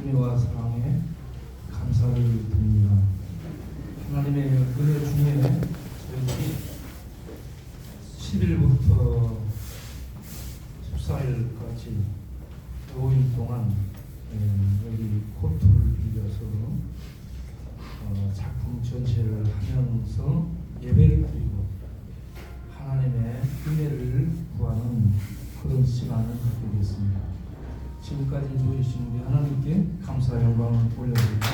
은혜와 사랑에 감사를 드립니다. 하나님의 은혜 중에 저희 10일부터 14일까지 5일 동안 여기 코트를 빌려서 작품 전시회를 하면서 예배를 드리고 하나님의 은혜를 구하는 그런 시간을 갖게 됐습니다. 지금까지 도와주신 우리 하나님께 감사 영광을 올려드립니다.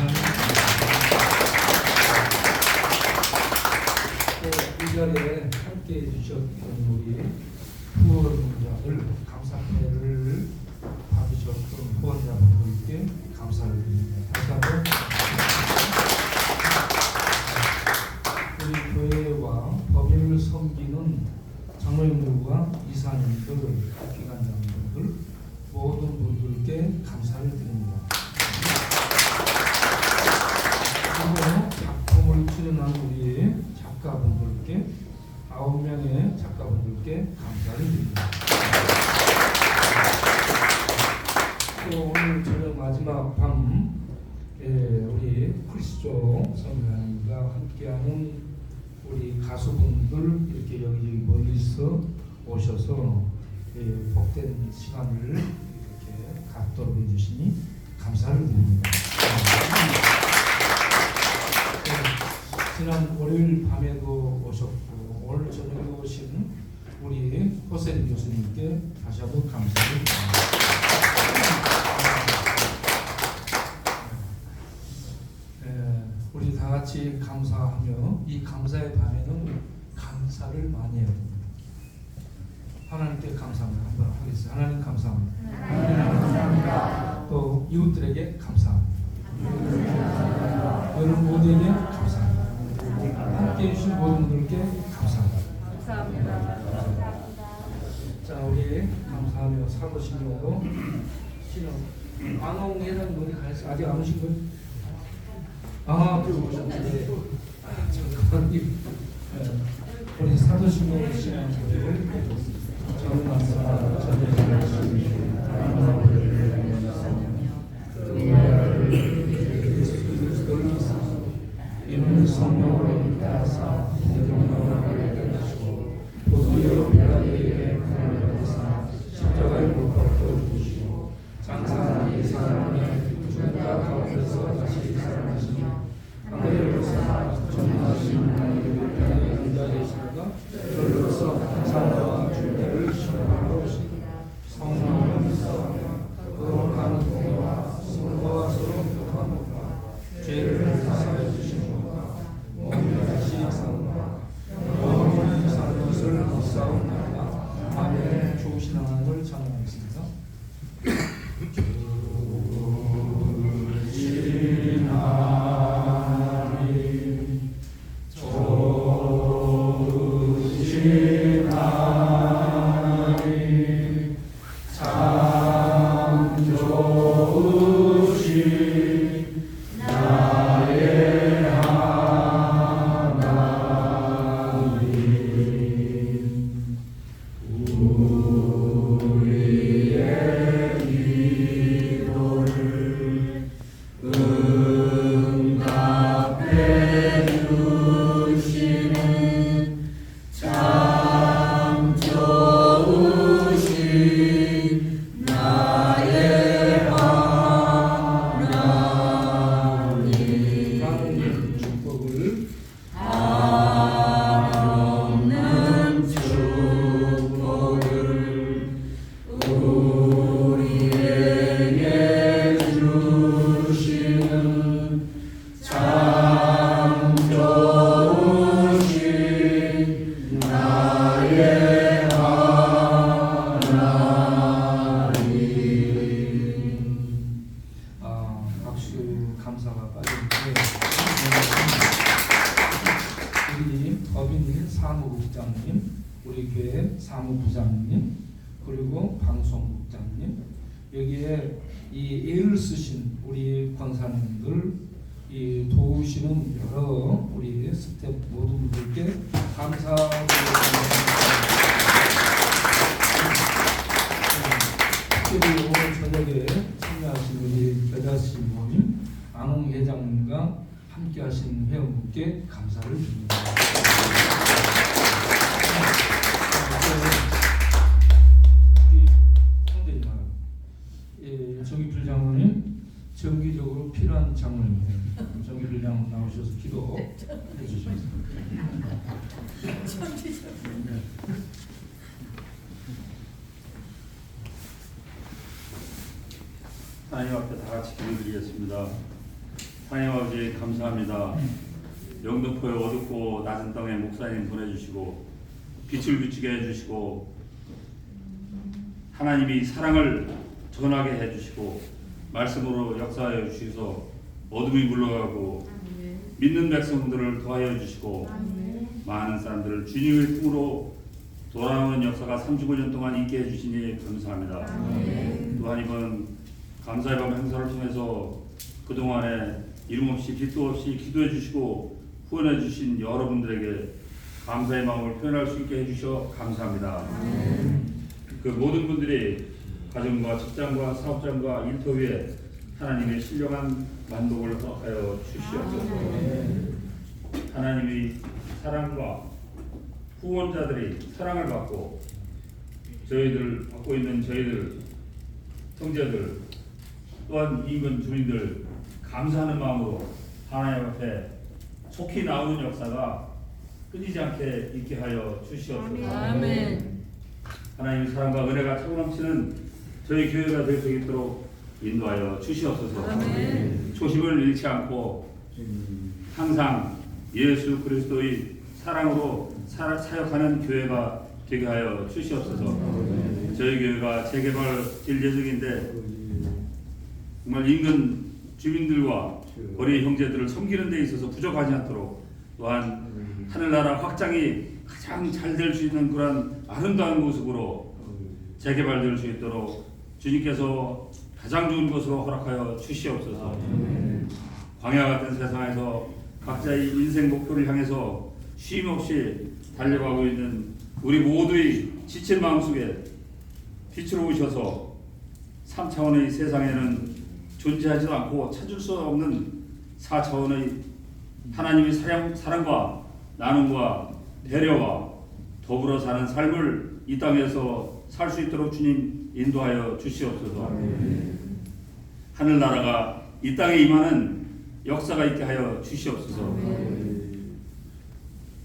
이 자리에 함께 해주셨던 우리 후원자들, 감사패를 받으셨던 후원자분들께 감사를 드립니다. 다시 한번 우리 교회와 법인을 섬기는 장로님들과 이사님들, 기관장님들 모든 분들께 감사를 드립니다. 그리고 작품을 출연한 우리 작가분들께 9명의 작가분들께 감사를 드립니다. 또 오늘 저녁 마지막 밤 우리 크리스조 선생님과 함께하는 우리 가수분들 이렇게 여기 멀리서 오셔서 복된 시간을 이렇게 갖도록 해주시니 감사를 드립니다. 지난 월요일 밤에도 오셨고 오늘 저녁에 오신 우리 호세리 교수님께 다시 한번 감사를 드립니다. 우리 다 같이 감사하며 이 감사의 밤에는 감사를 많이 해야 됩니다. 하나님께 감사합니다. 한번 하겠습니다. 하나님 감사합니다. 하나님 감사합니다. 또 이웃들에게 감사합니다. 여러분 모두에게 감사합니다. 함께 해주신 모든 분들께 감사합니다. 감사합니다. 자, 우리 감사하며 사도신경으로 신앙 안홍이라는 분이 가서 아직 안 오신 거예요? 오셨는데 잠깐만 우리 사도신경 신앙을 이는 성령으로 따라서 대통령을 내주시고 보도요 별에게 구원을 받으사 십자가에 못 박혀 주시고 장사한 이 사람의 죽다 가운데서 다시 살아나시며 하늘로서 전하신 하나님의 편에 앉아 계시다가 별로서 사랑과 주님을 신뢰하고 오시니라. 성령을 믿사오며 거룩한 공의와 성도와 서로 교감하노라. 죄를 사하여 주시는가 몸이 다시 사는가 영원히 사는 것을 믿사옵나이다. 아멘. 좋으신 하나님을 찬양하겠습니다. 감사가 빠졌는데 우리 법인 사무국장님, 우리 교회 사무부장님, 그리고 방송국장님, 여기에 이 애를 쓰신 우리 권사님들, 이 도우시는 여러 우리 스태프 모든 분들께 감사드립니다. 특별히 오늘 저녁에 참여하신 참여하신 우리 겨자씨 모임 안홍 회장님과 함께하신 회원분께 감사를 드립니다. 우리 성대님, 정기필 장로님 정기적으로 필요한 장로입니다. 정기필 장로 나오셔서 기도해 주시겠습니다. 하나님 앞에 다 같이 기도드리겠습니다. 하나님 아버지 감사합니다. 영등포의 어둡고 낮은 땅에 목사님 보내주시고 빛을 비추게 해주시고 하나님이 사랑을 전하게 해주시고 말씀으로 역사하여 주셔서 어둠이 물러가고 믿는 백성들을 더하여 주시고 많은 사람들을 주님의 품으로 돌아오는 역사가 35년 동안 있게 해주시니 감사합니다. 또한 이번 감사의 밤 행사를 통해서 그동안에 이름 없이 빛도 없이 기도해 주시고 후원해 주신 여러분들에게 감사의 마음을 표현할 수 있게 해주셔 감사합니다. 그 모든 분들이 가정과 직장과 사업장과 일터위에 하나님의 신령한 만복을 허락하여 주시옵소서. 하나님의 사랑과 후원자들이 사랑을 받고 저희들 받고 있는 저희들 형제들 또한 인근 주민들 감사하는 마음으로 하나님 앞에 속히 나오는 역사가 끊이지 않게 있게 하여 주시옵소서. 아멘. 하나님의 사랑과 은혜가 차고 넘치는 저희 교회가 될 수 있도록 인도하여 주시옵소서. 아멘. 초심을 잃지 않고 항상 예수 그리스도의 사랑으로 사역하는 교회가 되게 하여 주시옵소서. 저희 교회가 재개발 될 예정인데 정말 인근 주민들과 거리 형제들을 섬기는 데 있어서 부족하지 않도록 또한 하늘나라 확장이 가장 잘 될 수 있는 그런 아름다운 모습으로 재개발될 수 있도록 주님께서 가장 좋은 것으로 허락하여 주시옵소서. 광야 같은 세상에서 각자의 인생 목표를 향해서 쉼 없이 달려가고 있는 우리 모두의 지친 마음속에 빛으로 오셔서 3차원의 세상에는 존재하지도 않고 찾을 수 없는 4차원의 하나님의 사랑과 나눔과 배려와 더불어 사는 삶을 이 땅에서 살 수 있도록 주님 인도하여 주시옵소서. 하늘나라가 이 땅에 임하는 역사가 있게 하여 주시옵소서.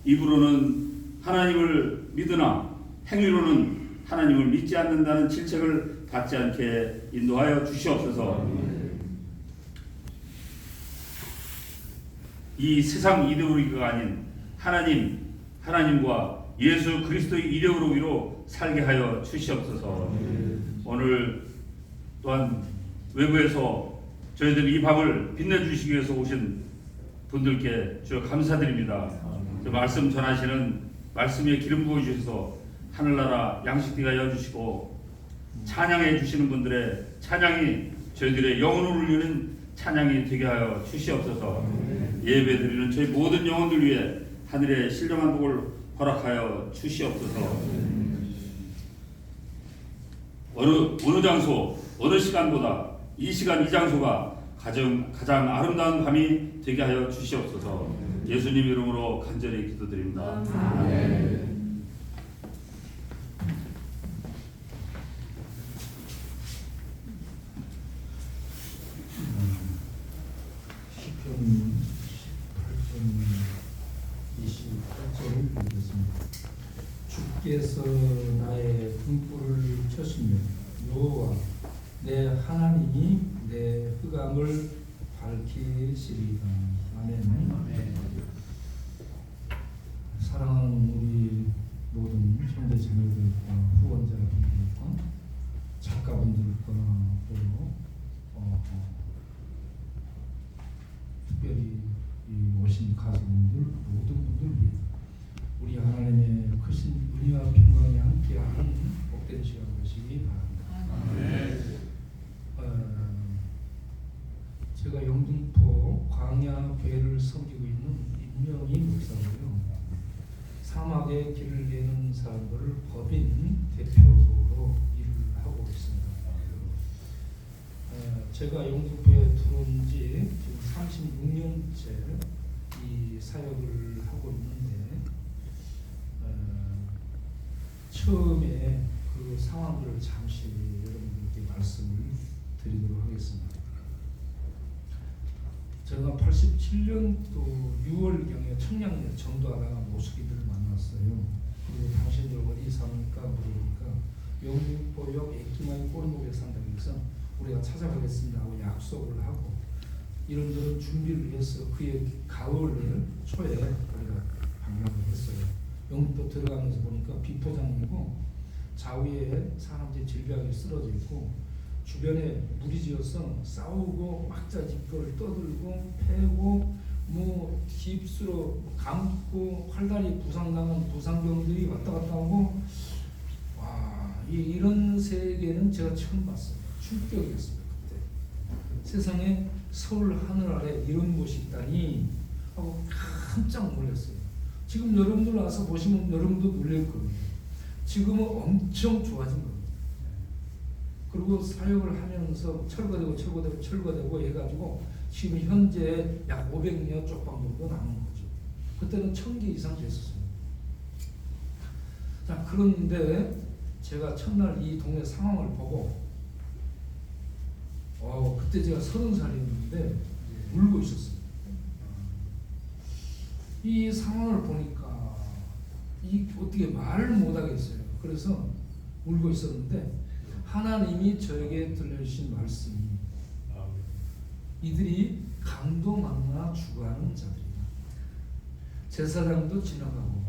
입으로는 하나님을 믿으나 행위로는 하나님을 믿지 않는다는 질책을 받지 않게 인도하여 주시옵소서. 이 세상 이데올로기가 아닌 하나님과 예수 그리스도의 이데올로기로 살게 하여 주시옵소서. 오늘 또한 외부에서 저희들 이 밤을 빛내주시기 위해서 오신 분들께 주여 감사드립니다. 그 말씀 전하시는 말씀에 기름 부어주셔서 하늘나라 양식비가 여주시고 찬양해 주시는 분들의 찬양이 저희들의 영혼을 울리는 찬양이 되게 하여 주시옵소서. 예배드리는 저희 모든 영혼들 위해 하늘의 신령한 복을 허락하여 주시옵소서. 어느 장소 어느 시간보다 이 시간 이 장소가 가장 아름다운 밤이 되게 하여 주시옵소서. 예수님 이름으로 간절히 기도드립니다. 아멘. 시편 18편 28절을 읽겠습니다. 주께서 나의 등불을 켜시며 여호와 내 하나님이 내 흑암을 밝히시리다. 아멘. 사랑하는 우리 모든 형제자매들과 후원자분들과 작가분들과 또 특별히 이 오신 가수분들 모든 분들 위해 우리 하나님의 크신 은혜와 평강이 함께하는 복된 시간 되시기 바랍니다. 제가 영등포 광야교회를 섬기고 있는 임명희 목사고요. 사막의 길을 내는 사람들을 법인 대표로 일을 하고 있습니다. 제가 영국교회에 들어온 지 지금 36년째 이 사역을 하고 있는데 처음에 그 상황들을 잠시 여러분들께 말씀을 드리도록 하겠습니다. 제가 87년도 6월경에 청량리에 전도하다가 모수기들을 만났어요. 그리고 당신들 어디 사니까 물으니까 영국보역 에키마이 꼬르목에 산다고 해서 우리가 찾아가겠습니다 하고 약속을 하고 이런저런 준비를 해서 그의 가을 초에 우리가 방문을 했어요. 영국도 들어가면서 보니까 비포장이고 좌우에 사람들이 질비하게 쓰러져 있고 주변에 무리지어서 싸우고 막자지껄 떠들고 패고 뭐 깁스로 감고 활다리 부상당한 부상병들이 왔다 갔다 하고 와 이런 세계는 제가 처음 봤어요. 충격이었어요. 그때 세상에 서울 하늘 아래 이런 곳이 있다니 하고 깜짝 놀랐어요. 지금 여러분들 와서 보시면 여러분도 놀랄 겁니다. 지금은 엄청 좋아진 겁니다. 그리고 사역을 하면서 철거되고 해가지고 지금 현재 약 500여 쪽방 정도 남은 거죠. 그때는 1000개 이상 됐었어요. 자, 그런데 제가 첫날 이 동네 상황을 보고 그때 제가 30살이었는데 울고 있었어요. 이 상황을 보니까 어떻게 말을 못하겠어요. 그래서 울고 있었는데 하나님이 저에게 들려주신 말씀이 이들이 강도 만나 죽어가는 자들이다. 제사장도 지나가고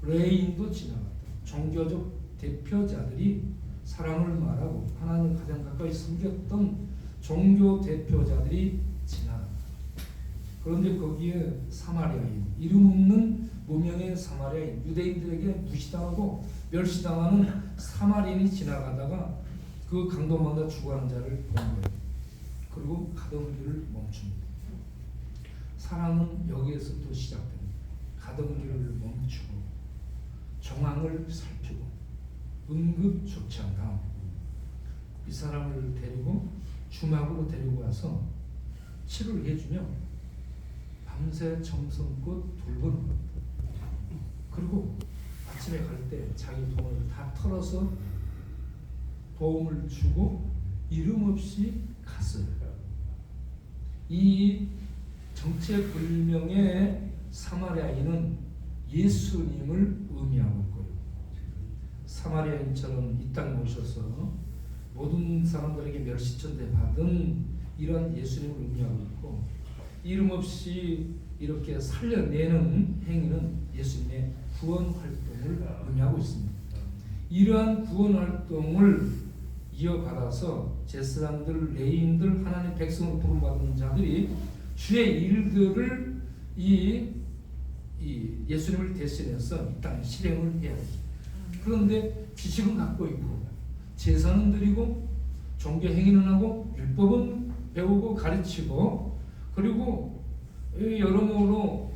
레인도 지나갔다. 종교적 대표자들이 사랑을 말하고 하나님을 가장 가까이 섬겼던 종교 대표자들이 지나간다. 그런데 거기에 사마리아인, 이름 없는 무명의 사마리아인, 유대인들에게 무시당하고 멸시당하는 사마리아인이 지나가다가 그 강도마다 죽어가는 자를 본 거예요. 그리고 가던 길을 멈춥니다. 사랑은 여기에서부터 시작됩니다. 가던 길을 멈추고 정황을 살피고 응급 조치한 다음 이 사람을 데리고 주막으로 데리고 와서 치료를 해주며 밤새 정성껏 돌보는 겁니다. 그리고 아침에 갈 때 자기 돈을 다 털어서 도움을 주고 이름 없이 갔어요. 이 정체불명의 사마리아인은 예수님을 의미하고 있고요. 사마리아인처럼 이 땅에 오셔서 모든 사람들에게 멸시천대 받은 이런 예수님을 의미하고 있고 이름 없이 이렇게 살려내는 행위는 예수님의 구원 활동을 의미하고 있습니다. 이러한 구원 활동을 이어받아서 제사장들, 레위인들, 하나님 백성으로 부름받은 자들이 주의 일들을 이 예수님을 대신해서 이 땅에 실행을 해야 합니다. 그런데 지식은 갖고 있고 제사는 드리고 종교 행위는 하고 율법은 배우고 가르치고 그리고 여러모로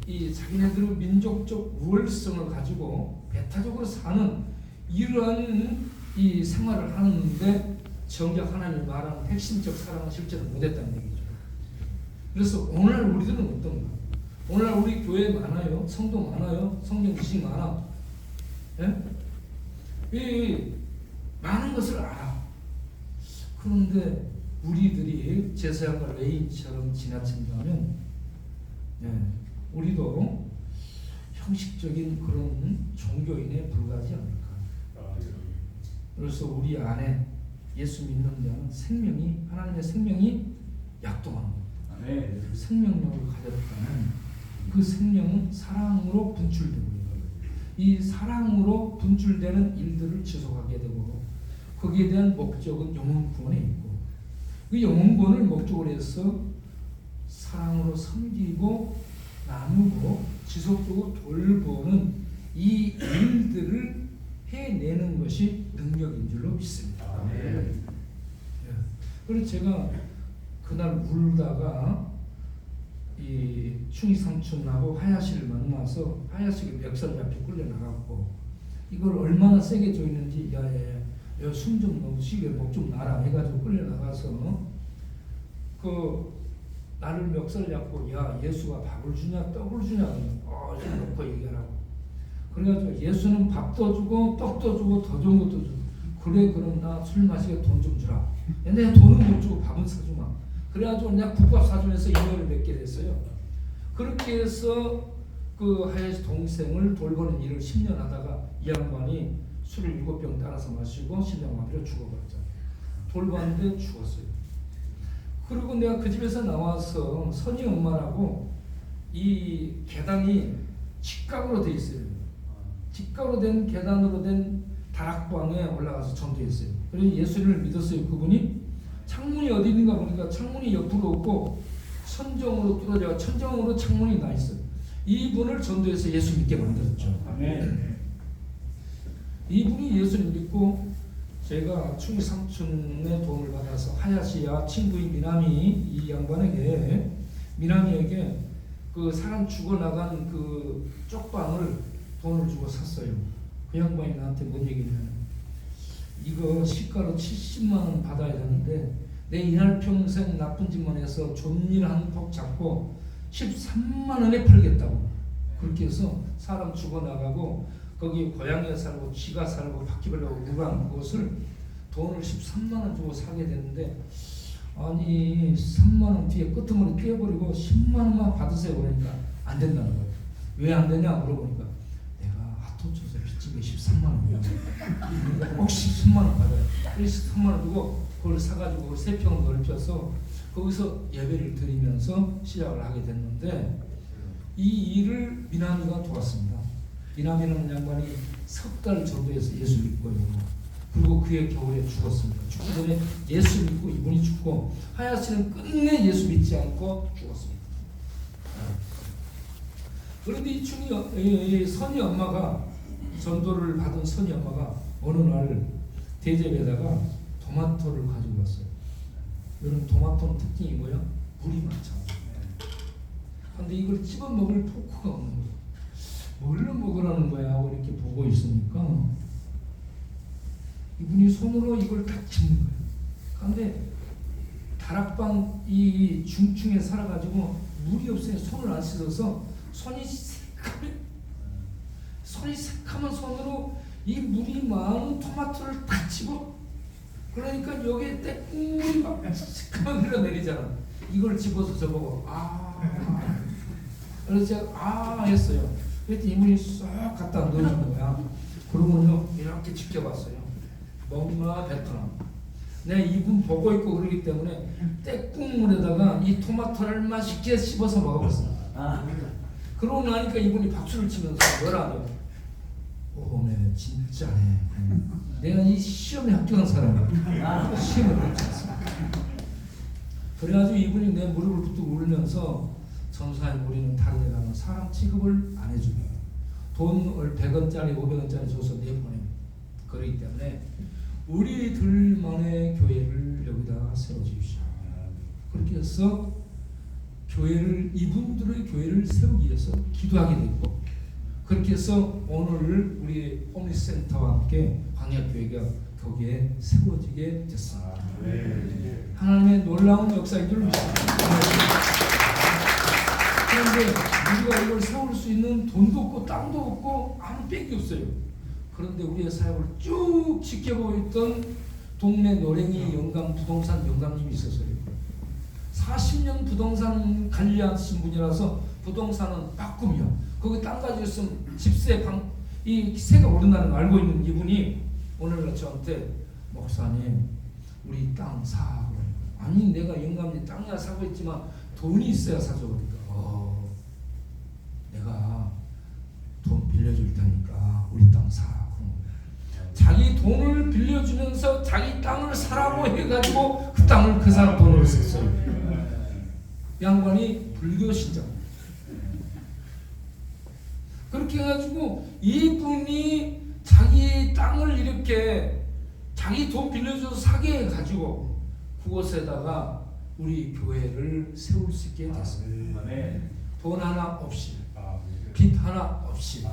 이 자기네들의 민족적 우월성을 가지고 배타적으로 사는 이러한 이 생활을 하는데 정작 하나님이 말하는 핵심적 사랑은 실제로 못했다는 얘기죠. 그래서 오늘날 우리들은 어떤가? 오늘날 우리 교회 많아요, 성도 많아요, 성경 지식 많아. 이 많은 것을 알아. 그런데 우리들이 제사장과 레위인처럼 지나친다면 우리도 형식적인 그런 종교인에 불과하지 않을까. 그래서 우리 안에 예수 믿는 자는 생명이 하나님의 생명이 약동하는 겁니다. 생명력을 가졌다면 그 생명은 사랑으로 분출되고 이 사랑으로 분출되는 일들을 지속하게 되고 거기에 대한 목적은 영혼 구원에 있고 그 영혼 구원을 목적으로 해서 사랑으로 섬기고 나누고 지속적으로 돌보는 이 일들을 해내는 것이 능력인 줄로 믿습니다. 그래서 제가 그날 울다가 이 충이 삼촌하고 하야시를 만나서 하야시가 멱살 잡혀 끌려 나갔고 이걸 얼마나 세게 조이는지 야숨 좀 너무 쉬게 목 좀 놔라 해가지고 끌려 나가서 나를 멱살 잡고 야 예수가 밥을 주냐 떡을 주냐 좀 놓고 얘기하라고. 그래가지고 예수는 밥도 주고 떡도 주고 더 좋은 것도 주고. 그래 그럼 나 술 마시게 돈 좀 주라. 내가 돈은 못 주고 밥은 사주마. 그래가지고 내가 국밥 사주면서 인연을 맺게 됐어요. 그렇게 해서 하야시 동생을 돌보는 일을 10년 하다가 이 양반이 술을 7병 따라서 마시고 심장마비로 죽어버렸잖아요. 돌봤는데 죽었어요. 그리고 내가 그 집에서 나와서 선희 엄마라고 이 계단이 직각으로 돼 있어요. 직각으로 된 계단으로 된 다락방에 올라가서 전도했어요. 그래서 예수를 믿었어요. 그분이 창문이 어디 있는가 보니까 창문이 옆으로 없고 천정으로 뚫어져 천정으로 창문이 나 있어요. 이분을 전도해서 예수 믿게 만들었죠. 아멘. 이분이 예수를 믿고 제가 충기 삼촌의 도움을 받아서 하야시야 친구인 미나미 이 양반에게 미나미에게 사람 죽어나간 쪽방을 돈을 주고 샀어요. 그 양반이 나한테 뭔 얘기냐면 이거 시가로 70만 원 받아야 되는데 내 이날 평생 나쁜 짓만 해서 존일 한 폭 잡고 13만 원에 팔겠다고. 그렇게 해서 사람 죽어나가고 거기 고향에 살고 쥐가 살고 바퀴벌레가 우간 그것을 돈을 13만 원 주고 사게 됐는데 아니 3만 원 뒤에 끄트머리 떼어버리고 10만 원만 받으세요. 그러니까 안 된다는 거예요. 왜 안 되냐 물어보니까 내가 하도 쳐서 빚진 게 13만 원이야. 혹시 10만 원 받아요. 그래서 3만 원 주고 그걸 사가지고 3평 넓혀서 거기서 예배를 드리면서 시작을 하게 됐는데 이 일을 미나미가 도왔습니다. 미나미라는 양반이 석 달 전도해서 예수 믿고요. 그리고 그의 겨울에 죽었습니다. 죽기 전에 예수 믿고 이분이 죽고 하야시는 끝내 예수 믿지 않고 죽었습니다. 그런데 이 선이 엄마가 전도를 받은 선이 엄마가 어느 날 대접에다가 토마토를 가지고 왔어요. 여러분 토마토는 특징이 뭐야? 물이 많잖아요. 근데 이걸 찝어 먹을 포크가 없는 거예요. 뭘로 먹으라는 거야 하고 이렇게 보고 있으니까 이분이 손으로 이걸 다 찝는 거예요. 그런데 다락방 이 중층에 살아가지고 물이 없으니 손을 안 씻어서 손이 새카만 손으로 이 물이 많은 토마토를 다 집어. 그러니까 여기에 때꿀이 막 새카만 흘러내리잖아. 이걸 집어서 저보고 그래서 제가 했어요. 그랬더니 이분이 쏙 갖다 넣어준 거야. 그러고요 이렇게 지켜봤어요. 뭔가 베트남. 내가 이분 보고 있고 그러기 때문에 때국물에다가 이 토마토를 맛있게 씹어서 먹어봤어. 그러고 나니까 이분이 박수를 치면서 뭐라고? 오메 진짜네. 내가 이 시험에 합격한 사람이야. 시험을 못 쳤어. 그래가지고 이분이 내 무릎을 붙들고 울면서 전사의 우리는 다른 데 가면 사람 취급을 안 해줍니다. 돈을 100원짜리 500원짜리 줘서 내보냅니다. 그렇기 때문에 우리들만의 교회를 여기다 세워주십시오. 그렇게 해서 교회를 이분들의 교회를 세우기 위해서 기도하게 됐고 그렇게 해서 오늘 우리 홈리스센터와 함께 광야교회가 거기에 세워지게 됐습니다. 하나님의 놀라운 역사인 줄 믿습니다. 그런데 우리가 이걸 세울 수 있는 돈도 없고 땅도 없고 아무 빽이 없어요. 그런데 우리의 사역을 쭉 지켜보고 있던 동네 노랭이 영감 부동산 영감님이 있었어요. 40년 부동산 관리하신 분이라서 부동산은 빠꿈이야. 거기 땅 가지고 있으면 집세 이 세가 오른다는 걸 알고 있는 이분이 오늘 저한테 목사님 우리 땅 사. 아니 내가 영감님 땅이야 사고 있지만 돈이 있어야 사죠. 그러니까 내가 돈 빌려줄 테니까 우리 땅 사. 자기 돈을 빌려주면서 자기 땅을 사라고 해가지고 그 땅을 그 사람 돈으로 샀어요. 양반이 불교 신자. 그렇게 해가지고 이분이 자기 땅을 이렇게 자기 돈 빌려줘서 사게 해가지고 그곳에다가 우리 교회를 세울 수 있게 됐습니다. 돈 하나 없이 빚 하나 없이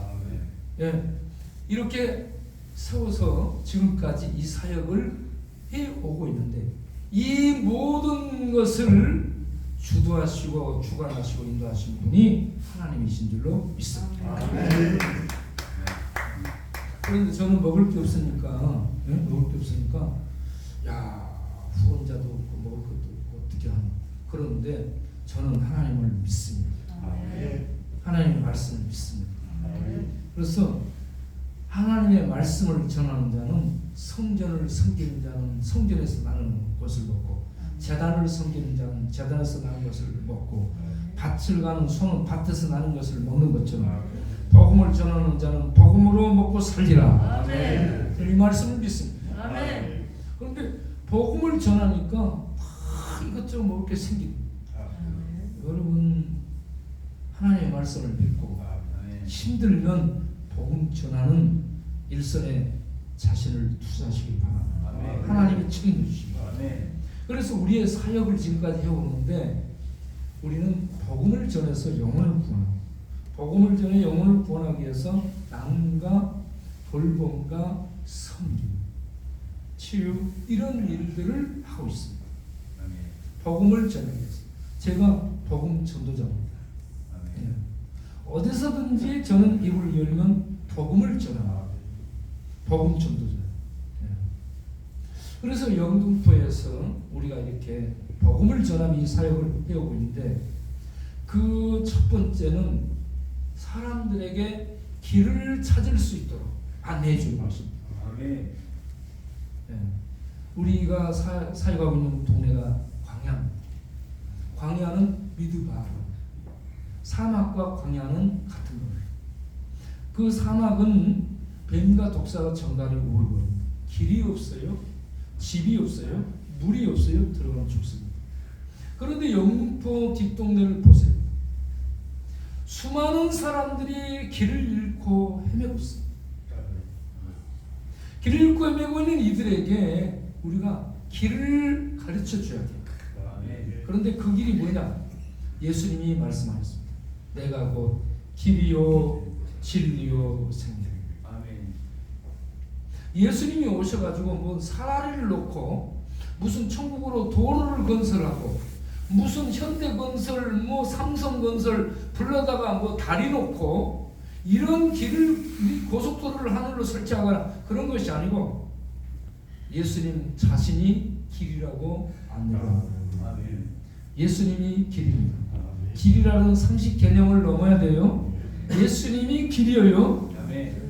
이렇게 세워서 지금까지 이 사역을 해오고 있는데 이 모든 것을 주도하시고 주관하시고 인도하신 분이 하나님이신 줄로 믿습니다. 그런데 저는 먹을 게 없으니까, 먹을 게 없으니까, 야, 후원자도 없고 먹을 것도 없고 어떻게 하나. 그런데 저는 하나님을 믿습니다. 하나님의 말씀을 믿습니다. 그래서 하나님의 말씀을 전하는 자는 성전을 섬기는 자는 성전에서 나는 것을 먹고, 제단을 섬기는 자는 제단에서 나는 것을 먹고, 밭을 가는 소는 밭에서 나는 것을 먹는 것처럼 복음을 전하는 자는 복음으로 먹고 살리라. 이 말씀을 믿습니다. 그런데 복음을 전하니까 막 이것저것 먹을 게 생깁니다. 여러분 하나님의 말씀을 믿고 힘들면 복음 전하는 일선에 자신을 투자하시기 바랍니다. 하나님이 책임져 주십니다. 그래서 우리의 사역을 지금까지 해오는데 우리는 복음을 전해서 영혼을 구원하고, 복음을 전해 영혼을 구원하기 위해서 나눔과 돌봄과 섬김, 치유 이런 일들을 하고 있습니다. 복음을 전하기 위해서. 제가 복음 전도자입니다. 어디서든지 저는 입을 열면 복음을 전합니다. 복음 전도자. 그래서 영등포에서 우리가 이렇게 복음을 전하는 이 사역을 해오고 있는데, 그 첫 번째는 사람들에게 길을 찾을 수 있도록 안내해 주는 것입니다. 우리가 사역하고 있는 동네가 광야입니다. 광야는 미드바르, 사막과 광야는 같은 겁니다. 그 사막은 뱀과 독사가 정갈을 우르거든요. 길이 없어요, 집이 없어요, 물이 없어요. 들어가면 죽습니다. 그런데 영등포 뒷동네를 보세요. 수많은 사람들이 길을 잃고 헤매고 있습니다. 길을 잃고 헤매고 있는 이들에게 우리가 길을 가르쳐 줘야 돼요. 그런데 그 길이 뭐냐? 예수님이 말씀하셨습니다. 내가 곧 길이요 진리요 생명. 예수님이 오셔가지고 뭐 사다리를 놓고 무슨 천국으로 도로를 건설하고 무슨 현대건설 뭐 삼성건설 불러다가 뭐 다리 놓고 이런 길을 고속도로를 하늘로 설치하거나 그런 것이 아니고 예수님 자신이 길이라고 안내합니다. 예수님이 길입니다. 길이라는 상식 개념을 넘어야 돼요. 예수님이 길이에요.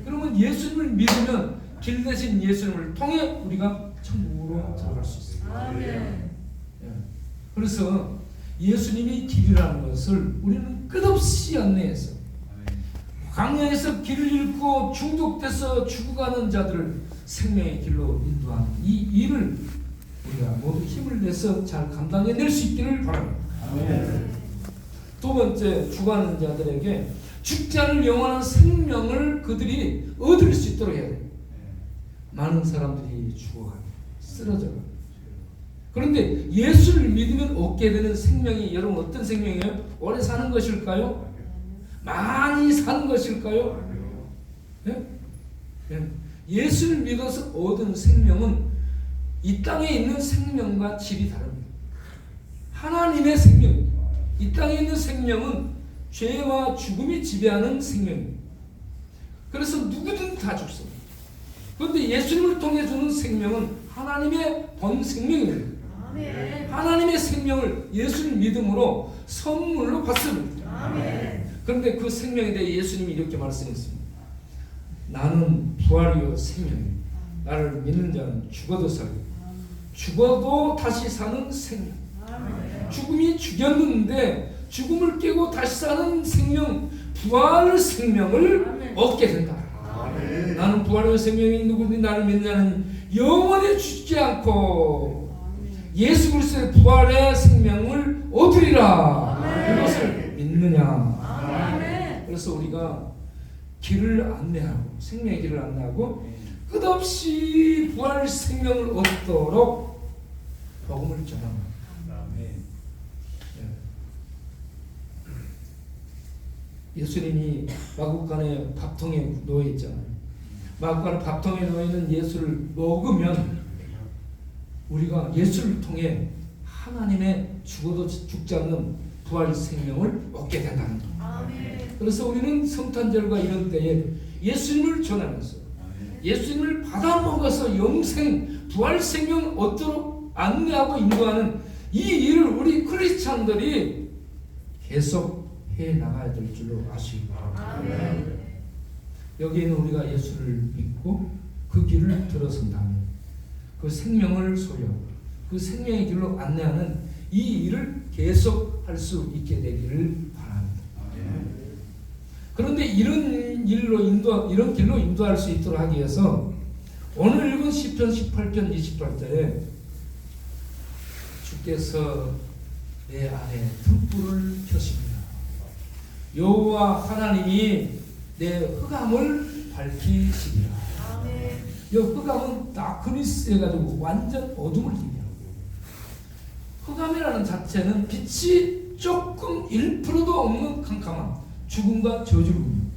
그러면 예수님을 믿으면 길 대신 예수님을 통해 우리가 천국으로 들어갈 수 있어요. 그래서 예수님이 길이라는 것을 우리는 끝없이 안내해서 광야에서 길을 잃고 중독돼서 죽어가는 자들을 생명의 길로 인도하는 이 일을 우리가 모두 힘을 내서 잘 감당해낼 수 있기를 바랍니다. 두 번째, 죽어가는 자들에게 죽지 않을 영원한 생명을 그들이 얻을 수 있도록 해야 돼요. 많은 사람들이 죽어가요. 쓰러져가요. 그런데 예수를 믿으면 얻게 되는 생명이 여러분 어떤 생명이에요? 오래 사는 것일까요? 많이 사는 것일까요? 네? 네. 예수를 믿어서 얻은 생명은 이 땅에 있는 생명과 질이 다릅니다. 하나님의 생명입니다. 이 땅에 있는 생명은 죄와 죽음이 지배하는 생명입니다. 그래서 누구든 다 죽습니다. 그런데 예수님을 통해 주는 생명은 하나님의 본 생명입니다. 하나님의 생명을 예수를 믿음으로 선물로 받습니다. 그런데 그 생명에 대해 예수님이 이렇게 말씀했습니다. 나는 부활이요 생명이요. 나를 믿는 자는 죽어도 살고 죽어도 다시 사는 생명. 죽음이 죽였는데 죽음을 깨고 다시 사는 생명, 부활 생명을 얻게 된다. 나는 부활의 생명이 누구든지 나를 믿는 자는 영원히 죽지 않고 예수 그리스도의 부활의 생명을 얻으리라. 이것을 믿느냐. 그래서 우리가 길을 안내하고 생명의 길을 안내하고 끝없이 부활 생명을 얻도록 복음을 전합니다. 예수님이 마구간에 밥통에 놓여 있잖아요. 마구간에 밥통에 놓여 있는 예수를 먹으면 우리가 예수를 통해 하나님의 죽어도 죽지 않는 부활 생명을 얻게 된다는 것. 그래서 우리는 성탄절과 이런 때에 예수님을 전하면서 예수님을 받아 먹어서 영생 부활 생명 얻도록 안내하고 인도하는 이 일을 우리 크리스찬들이 계속 해 나가야 될 줄로 아시기 바랍니다. 여기에는 우리가 예수를 믿고 그 길을 들어선다면 그 생명을 소유하고 그 생명의 길로 안내하는 이 일을 계속 할 수 있게 되기를 바랍니다. 그런데 이런 길로 인도할 수 있도록 하기 위해서 오늘 읽은 시편 18편 28절에 주께서 내 안에 등불을 켜십니다. 여호와 하나님이 내 흑암을 밝히시리라. 이 흑암은 다크니스 해가지고 완전 어둠을 의미하고, 흑암이라는 자체는 빛이 조금 1%도 없는 캄캄함, 죽음과 저주를 의미합니다.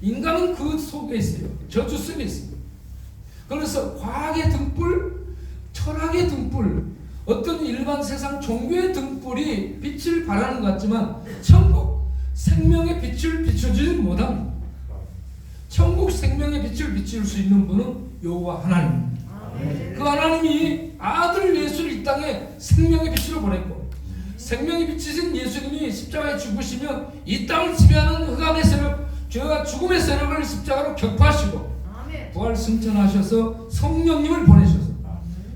인간은 그 속에 있어요. 저주 속에 있습니다. 그래서 과학의 등불, 철학의 등불, 어떤 일반 세상 종교의 등불이 빛을 발하는 것 같지만 천국 생명의 빛을 비춰주지 못합니다. 천국 생명의 빛을 비출 수 있는 분은 여호와 하나님입니다. 그 하나님이 아들 예수를 이 땅에 생명의 빛으로 보냈고, 생명의 빛이신 예수님이 십자가에 죽으시면 이 땅을 지배하는 흑암의 세력, 죄와 죽음의 세력을 십자가로 격파하시고 부활 승천하셔서 성령님을 보내셔서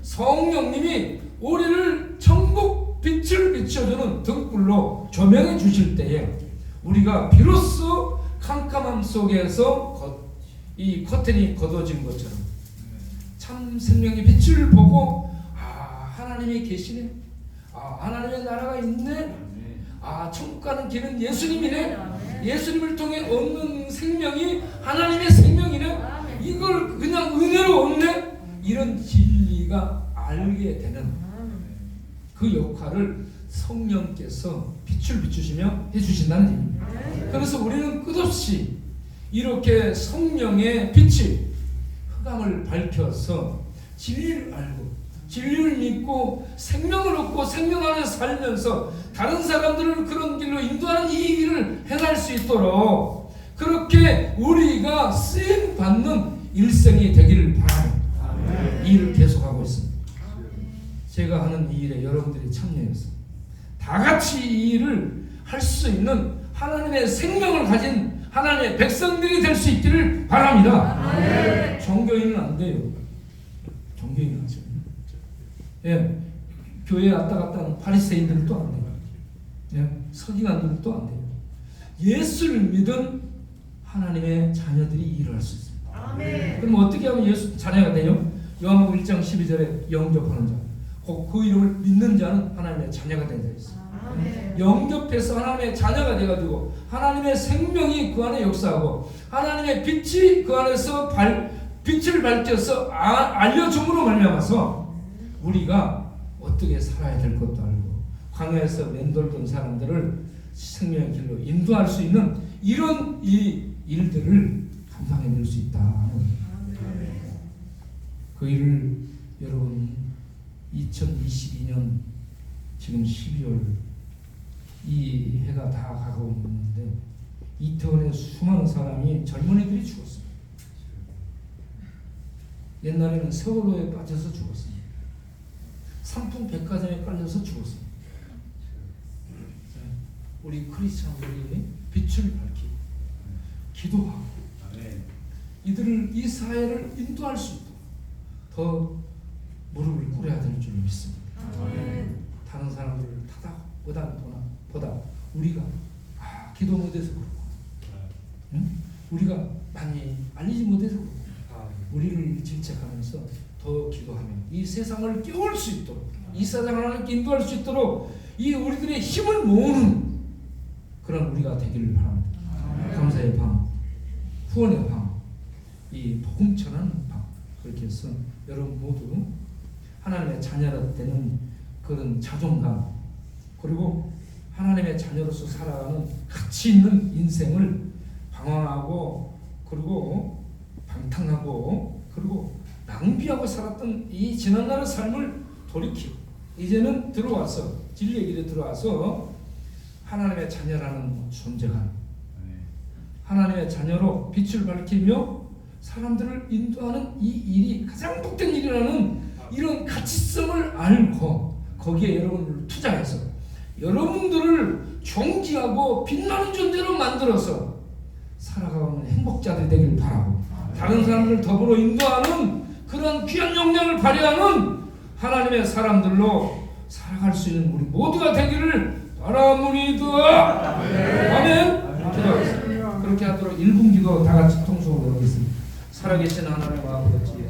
성령님이 우리를 천국 빛을 비춰주는 등불로 조명해 주실 때에 우리가 비로소 캄캄함 속에서 이 커튼이 걷어진 것처럼 참 생명의 빛을 보고, 아, 하나님이 계시네, 아, 하나님의 나라가 있네, 아, 천국 가는 길은 예수님이네, 예수님을 통해 얻는 생명이 하나님의 생명이네, 이걸 그냥 은혜로 얻네, 이런 진리가 알게 되는 그 역할을 성령께서 빛을 비추시며 해주신다는 얘기입니다. 그래서 우리는 끝없이 이렇게 성령의 빛이 흑암을 밝혀서 진리를 알고 진리를 믿고 생명을 얻고 생명 안에서 살면서 다른 사람들을 그런 길로 인도하는 이 일을 행할 수 있도록 그렇게 우리가 쓰임 받는 일생이 되기를 바랍니다. 이 일을 계속하고 있습니다. 제가 하는 이 일에 여러분들이 참여해서 다 같이 이 일을 할 수 있는 하나님의 생명을 가진 하나님의 백성들이 될 수 있기를 바랍니다. 종교인은 안 돼요. 종교인은 안 돼요. 예, 교회에 왔다 갔다 하는 바리새인들은 또 안 돼요. 예, 서기관들은 또 안 돼요. 예수를 믿은 하나님의 자녀들이 일을 할 수 있습니다. 그럼 어떻게 하면 예수 자녀가 되요? 요한복음 1장 12절에 영접하는 자, 그 이름을 믿는 자는 하나님의 자녀가 된다 했어요. 영접해서 하나님의 자녀가 돼가지고 하나님의 생명이 그 안에 역사하고 하나님의 빛이 그 안에서 빛을 밝혀서 알려줌으로 말미암아서 우리가 어떻게 살아야 될 것도 알고 광야에서 맴돌던 사람들을 생명의 길로 인도할 수 있는 이런 이 일들을 감당해낼 수 있다. 그 일을 여러분 2022년 지금 12월 이 해가 다 가고 있는데 이태원에 수많은 사람이 젊은이들이 죽었습니다. 옛날에는 세월호에 빠져서 죽었습니다. 삼풍 백화점에 깔려서 죽었습니다. 우리 크리스찬들이 빛을 밝히고 기도하고 이들을 이 사회를 인도할 수 있도록 더 무릎을 꿇어야 될 줄 믿습니다. 다른 사람들을 보다 우리가 기도 못해서 그렇고, 응? 우리가 많이 알리지 못해서 그렇고, 우리를 질책하면서 더 기도하며 이 세상을 깨울 수 있도록, 이 세상을 하나님께 인도할 수 있도록 이 우리들의 힘을 모으는 그런 우리가 되기를 바랍니다. 감사의 밤, 후원의 밤, 이 복음 전하는 밤, 그렇게 해서 여러분 모두 하나님의 자녀가 되는 그런 자존감, 그리고 하나님의 자녀로서 살아가는 가치 있는 인생을 방황하고 그리고 방탕하고 그리고 낭비하고 살았던 이 지난날의 삶을 돌이키고 이제는 들어와서 진리의 길에 들어와서 하나님의 자녀라는 존재가 하나님의 자녀로 빛을 밝히며 사람들을 인도하는 이 일이 가장 복된 일이라는 이런 가치성을 알고 거기에 여러분을 투자해서 여러분들을 존귀하고 빛나는 존재로 만들어서 살아가는 행복자들이 되길 바라고 다른 사람들을 더불어 인도하는 그런 귀한 역량을 발휘하는 하나님의 사람들로 살아갈 수 있는 우리 모두가 되기를 바라옵나이다. 아멘. 기도하겠습니다. 그렇게 하도록 1분 기도 다 같이 통성으로 하겠습니다. 살아계신 하나님 아버지